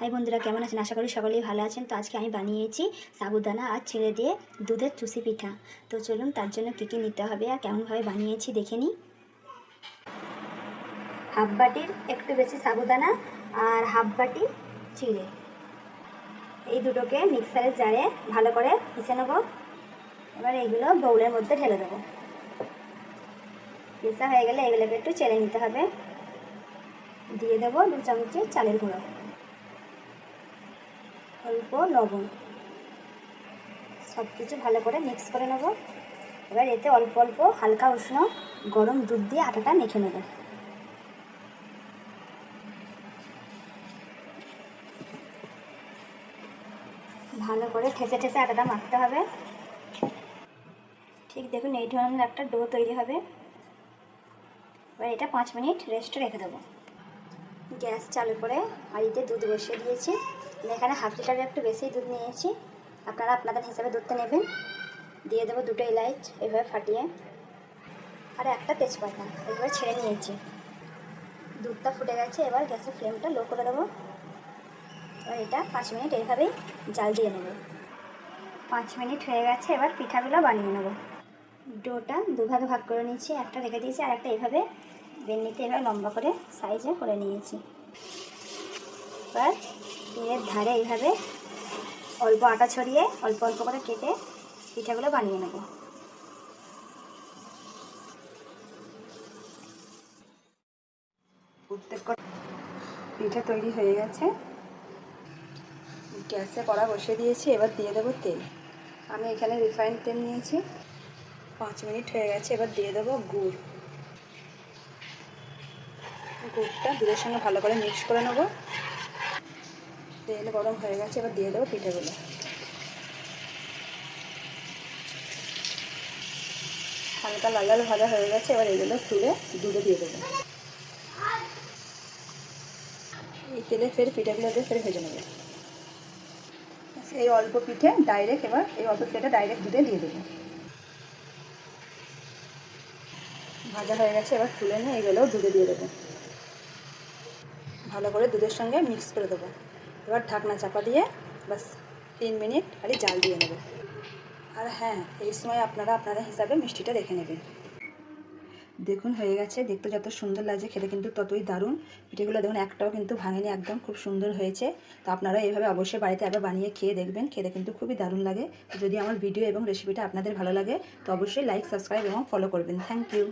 High বন্ধুরা, কেমন আছেন? আশা করি সকলেই ভালো আছেন। তো আজকে আমি বানিয়েছি সাবুদানা আর চিড়ে দিয়ে দুধের চুষি পিঠা। তো চলুন তার জন্য কী কী নিতে হবে আর কেমনভাবে বানিয়েছি দেখে নিই। হাফ বাটির একটু বেশি সাবুদানা আর হাফ বাটি চিড়ে, এই দুটোকে মিক্সারের জারে ভালো করে পিষে নেব। এবার এইগুলো বাউলের মধ্যে ঢেলে দেবো। পিষা হয়ে গেলে এগুলোকে একটু চেলে নিতে হবে। দিয়ে দেবো 2 চামচ চালের গুঁড়ো, অল্প লবণ, সব কিছু ভালো করে মিক্স করে নেব। এবার এতে অল্প অল্প হালকা উষ্ণ গরম দুধ দিয়ে আটাটা মেখে নেব। ভালো করে ঠেসে ঠেসে আটাটা মাখতে হবে। ঠিক দেখুন, এই ধরনের একটা ডো তৈরি হবে। এবার এটা 5 মিনিট রেস্টে রেখে দেবো। গ্যাস চালু করে হাঁড়িতে দুধ বসিয়ে দিয়েছি। এখানে হাফ লিটারের একটু বেশি দুধ নিয়েছি, আপনারা আপনাদের হিসাবে দুধটা নেবেন। দিয়ে দেবো 2টো এলাচ এভাবে ফাটিয়ে, আর একটা তেজপাতা এভাবে ছেড়ে নিয়েছি। দুধটা ফুটে গেছে, এবার গ্যাসের ফ্লেমটা লো করে দেবো। এবার এটা 5 মিনিট এইভাবেই জাল দিয়ে নেব। 5 মিনিট হয়ে গেছে, এবার পিঠাগুলো বানিয়ে নেব। ডোটা দুভাগে ভাগ করে নিয়েছি, একটা রেখে দিয়েছি আর একটা এইভাবে বেলনিতে এভাবে লম্বা করে সাইজে করে নিয়েছি। এবার এর ধারে এইভাবে অল্প আটা ছড়িয়ে অল্প অল্প করে কেটে পিঠাগুলো বানিয়ে নেব। প্রত্যেকটা পিঠা তৈরি হয়ে গেছে। গ্যাসে কড়া বসিয়ে দিয়েছি, এবার দিয়ে দেবো তেল। আমি এখানে রিফাইন্ড তেল নিয়েছি। 5 মিনিট হয়ে গেছে, এবার দিয়ে দেবো গুড়। গুড়টা দুধের সঙ্গে ভালো করে মিক্স করে নেব। তেল গরম হয়ে গেছে, এবার দিয়ে দেবো পিঠেগুলো। হালকা লাল লাল ভাজা হয়ে গেছে, এবার এগুলো তুলে দুধে দিয়ে দেবো। এই তেলে ফের পিঠেগুলো দিয়ে ফের ভেজে নেবে। এই অল্প পিঠে ডাইরেক্ট, এবার এই অল্প পিঠেটা ডাইরেক্ট দুধে দিয়ে দেবো। ভাজা হয়ে গেছে, এবার তুলে নিয়ে এগুলোও দুধে দিয়ে দেবো। ভালো করে দুধের সঙ্গে মিক্স করে দেবো। এবার ঢাকনা চাপা দিয়ে বাস 3 মিনিট খালি জাল দিয়ে নেব। আর হ্যাঁ, এই সময় আপনারা আপনাদের হিসাবে মিষ্টিটা দেখে নেবেন। দেখুন হয়ে গেছে, দেখতে যত সুন্দর লাগছে খেতে কিন্তু ততই দারুণ। পিঠেগুলো দেখুন একটাও কিন্তু ভাঙেনি, একদম খুব সুন্দর হয়েছে। তো আপনারা এইভাবে অবশ্যই বাড়িতে একবার বানিয়ে খেয়ে দেখবেন, খেতে কিন্তু খুবই দারুণ লাগে। যদি আমার ভিডিও এবং রেসিপিটা আপনাদের ভালো লাগে তো অবশ্যই লাইক, সাবস্ক্রাইব এবং ফলো করবেন। Thank you.